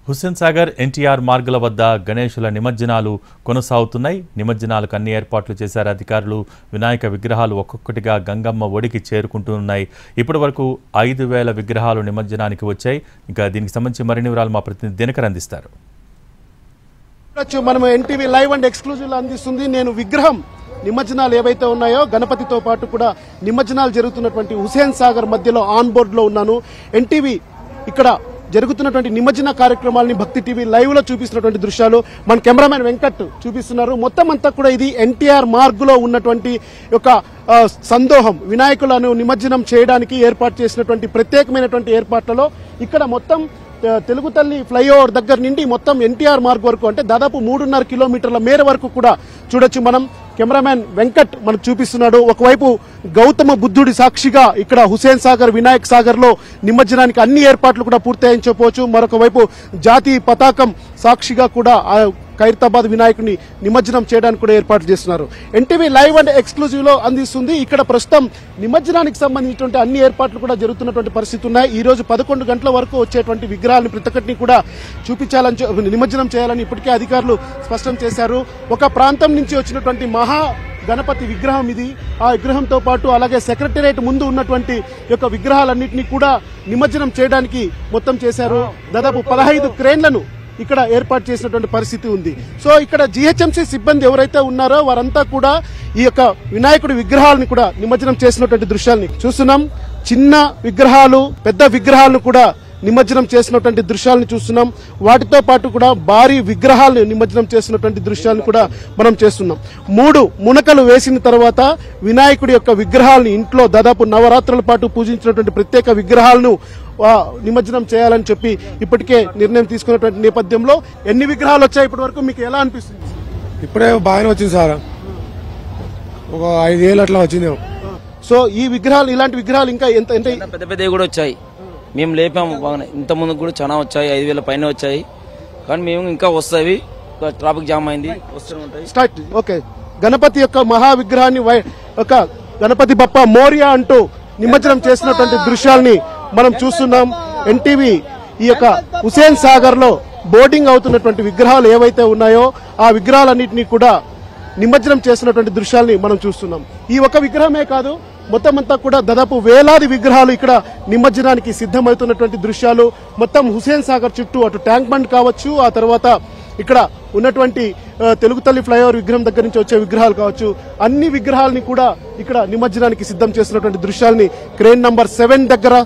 హుస్సేన్ సాగర్ ఎన్టీఆర్ మార్గుల వద్ద గణేశుల నిమజ్జనాలు కొనసాగుతున్నాయి. నిమజ్జనాలకు అన్ని ఏర్పాట్లు చేశారు అధికారులు. వినాయక విగ్రహాలు ఒక్కొక్కటిగా గంగమ్మ ఒడికి చేరుకుంటున్నాయి. ఇప్పటివరకు 5,000 విగ్రహాలు నిమజ్జనానికి వచ్చాయి. ఇంకా దీనికి సంబంధించి మరిన్ని వివరాలు మా ప్రతినిధి దినకర్ అందిస్తారు. మనం ఎన్టీవీ లైవ్ అండ్ ఎక్స్క్లూజివ్ అందిస్తుంది. నేను విగ్రహం నిమజ్జనాలు ఏవైతే ఉన్నాయో గణపతితో పాటు కూడా నిమజ్జనాలు జరుగుతున్నటువంటి హుస్సేన్ సాగర్ మధ్యలో ఆన్ బోర్డ్ లో ఉన్నాను. ఎన్టీవీ ఇక్కడ జరుగుతున్నటువంటి నిమజ్జన కార్యక్రమాలని భక్తి టీవీ లైవ్ లో చూపిస్తున్నటువంటి దృశ్యాలు మన కెమెరామెన్ వెంకట్ చూపిస్తున్నారు. మొత్తం అంతా కూడా ఇది ఎన్టీఆర్ మార్గులో ఉన్నటువంటి ఒక సందోహం. వినాయకులను నిమజ్జనం చేయడానికి ఏర్పాటు చేసినటువంటి ప్రత్యేకమైనటువంటి ఏర్పాట్లలో ఇక్కడ మొత్తం తెలుగు తల్లి ఫ్లైఓవర్ దగ్గర నుండి మొత్తం ఎన్టీఆర్ మార్గ్ వరకు అంటే దాదాపు 3.5 కిలోమీటర్ల మేర వరకు కూడా చూడొచ్చు. మనం కెమెరామెన్ వెంకట్ మనకు చూపిస్తున్నాడు. ఒకవైపు గౌతమ బుద్ధుడి సాక్షిగా ఇక్కడ హుస్సేన్ సాగర్ వినాయక్ సాగర్ లో నిమజ్జనానికి అన్ని ఏర్పాట్లు కూడా పూర్తయ్యని చెప్పవచ్చు. మరొక వైపు జాతీయ పతాకం సాక్షిగా కూడా ఖైరతాబాద్ వినాయకుని నిమజ్జనం చేయడానికి కూడా ఏర్పాటు చేస్తున్నారు. ఎన్టీవీ లైవ్ అండ్ ఎక్స్క్లూజివ్ లో అందిస్తుంది. ఇక్కడ ప్రస్తుతం నిమజ్జనానికి సంబంధించినటువంటి అన్ని ఏర్పాట్లు కూడా జరుగుతున్నటువంటి పరిస్థితి ఉన్నాయి. ఈ రోజు 11 గంటల వరకు వచ్చేటువంటి విగ్రహాలను ప్రతి ఒక్కటిని కూడా చూపించాలని నిమజ్జనం చేయాలని ఇప్పటికే అధికారులు స్పష్టం చేశారు. ఒక ప్రాంతం నుంచి వచ్చినటువంటి మహా గణపతి విగ్రహం ఇది. ఆ విగ్రహంతో పాటు అలాగే సెక్రటేరియట్ ముందు ఉన్నటువంటి యొక్క విగ్రహాలన్నింటినీ కూడా నిమజ్జనం చేయడానికి మొత్తం చేశారు. దాదాపు 15 క్రేన్లను ఇక్కడ ఏర్పాటు చేసినటువంటి పరిస్థితి ఉంది. సో ఇక్కడ జీహెచ్ఎంసీ సిబ్బంది ఎవరైతే ఉన్నారో వారంతా కూడా ఈ యొక్క వినాయకుడి విగ్రహాలను కూడా నిమజ్జనం చేసినటువంటి దృశ్యాలని చూస్తున్నాం. చిన్న విగ్రహాలు పెద్ద విగ్రహాలను కూడా నిమజ్జనం చేసినటువంటి దృశ్యాలను చూస్తున్నాం. వాటితో పాటు కూడా భారీ విగ్రహాలను నిమజ్జనం చేసినటువంటి దృశ్యాలను కూడా మనం చేస్తున్నాం. 3 మునకలు వేసిన తర్వాత వినాయకుడి యొక్క విగ్రహాలను ఇంట్లో దాదాపు నవరాత్రుల పాటు పూజించినటువంటి ప్రత్యేక విగ్రహాలను నిమజ్జనం చేయాలని చెప్పి ఇప్పటికే నిర్ణయం తీసుకున్నటువంటి నేపథ్యంలో ఎన్ని విగ్రహాలు వచ్చాయి ఇప్పటి వరకు మీకు ఎలా అనిపిస్తుంది? ఇప్పుడే బాగానే వచ్చింది సార్, ఒక 5 ఏళ్ళు అట్లా వచ్చింది. సో ఈ విగ్రహాలు ఇలాంటి విగ్రహాలు ఇంకా ఎంత పెద్ద పెద్దవి కూడా వచ్చాయి. మేము లేపాము బాగానే. ఇంత ముందుకు కూడా చాలా వచ్చాయి, 5,000 పైన వచ్చాయి. కానీ మేము ఇంకా వస్తాయి, ట్రాఫిక్ జామ్ అయింది, వస్తూనే ఉంటాయి. ఓకే, గణపతి యొక్క మహా విగ్రహాన్ని ఒక గణపతి బప్ప మోరియా అంటూ నిమజ్జనం చేసినటువంటి దృశ్యాల్ని మనం చూస్తున్నాం. ఎన్టీవీ ఈ యొక్క హుస్సేన్ సాగర్ లో బోర్డింగ్ అవుతున్నటువంటి విగ్రహాలు ఏవైతే ఉన్నాయో ఆ విగ్రహాలన్నింటినీ కూడా నిమజ్జనం చేసినటువంటి దృశ్యాల్ని మనం చూస్తున్నాం. ఈ ఒక విగ్రహమే కాదు, మొత్తం అంతా కూడా దాదాపు వేలాది విగ్రహాలు ఇక్కడ నిమజ్జనానికి సిద్ధమవుతున్నటువంటి దృశ్యాలు. మొత్తం హుస్సేన్ సాగర్ చుట్టూ అటు ట్యాంక్ బండ్ కావచ్చు, ఆ తర్వాత ఇక్కడ ఉన్నటువంటి తెలుగు తల్లి ఫ్లైఓవర్ విగ్రహం దగ్గర నుంచి వచ్చే విగ్రహాలు కావచ్చు, అన్ని విగ్రహాలని కూడా ఇక్కడ నిమజ్జనానికి సిద్ధం చేసినటువంటి దృశ్యాలని క్రేన్ నంబర్ 7 దగ్గర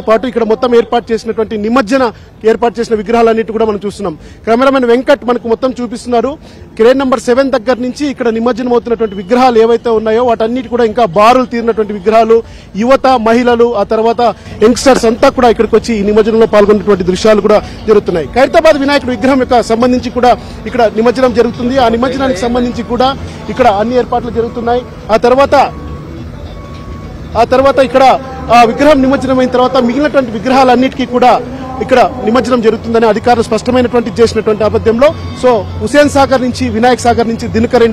పాటు ఇక్కడ మొత్తం ఏర్పాటు చేసినటువంటి నిమజ్జన ఏర్పాటు చేసిన విగ్రహాలన్నిటి కూడా మనం చూస్తున్నాం. కెమెరామెన్ వెంకట్ మనకు మొత్తం చూపిస్తున్నారు. క్రేన్ నంబర్ 7 దగ్గర నుంచి ఇక్కడ నిమజ్జనం అవుతున్నటువంటి విగ్రహాలు ఏవైతే ఉన్నాయో వాటన్నిటి కూడా ఇంకా బారులు తీరినటువంటి విగ్రహాలు. యువత, మహిళలు, ఆ తర్వాత యంగ్స్టర్స్ అంతా కూడా ఇక్కడికి వచ్చి ఈ నిమజ్జనంలో పాల్గొన్నటువంటి దృశ్యాలు కూడా జరుగుతున్నాయి. ఖైరతాబాద్ వినాయకుడి విగ్రహం యొక్క సంబంధించి కూడా ఇక్కడ నిమజ్జనం జరుగుతుంది. ఆ నిమజ్జనానికి సంబంధించి కూడా ఇక్కడ అన్ని ఏర్పాట్లు జరుగుతున్నాయి. ఆ తర్వాత ఇక్కడ ఆ విగ్రహం నిమజ్జనం అయిన తర్వాత మిగిలినటువంటి విగ్రహాలన్నిటికీ కూడా ఇక్కడ నిమజ్జనం జరుగుతుందని అధికారులు స్పష్టమైనటువంటి చేసినటువంటి నేపథ్యంలో సో హుస్సేన్ సాగర్ నుంచి వినాయక్ సాగర్ నుంచి దినకర్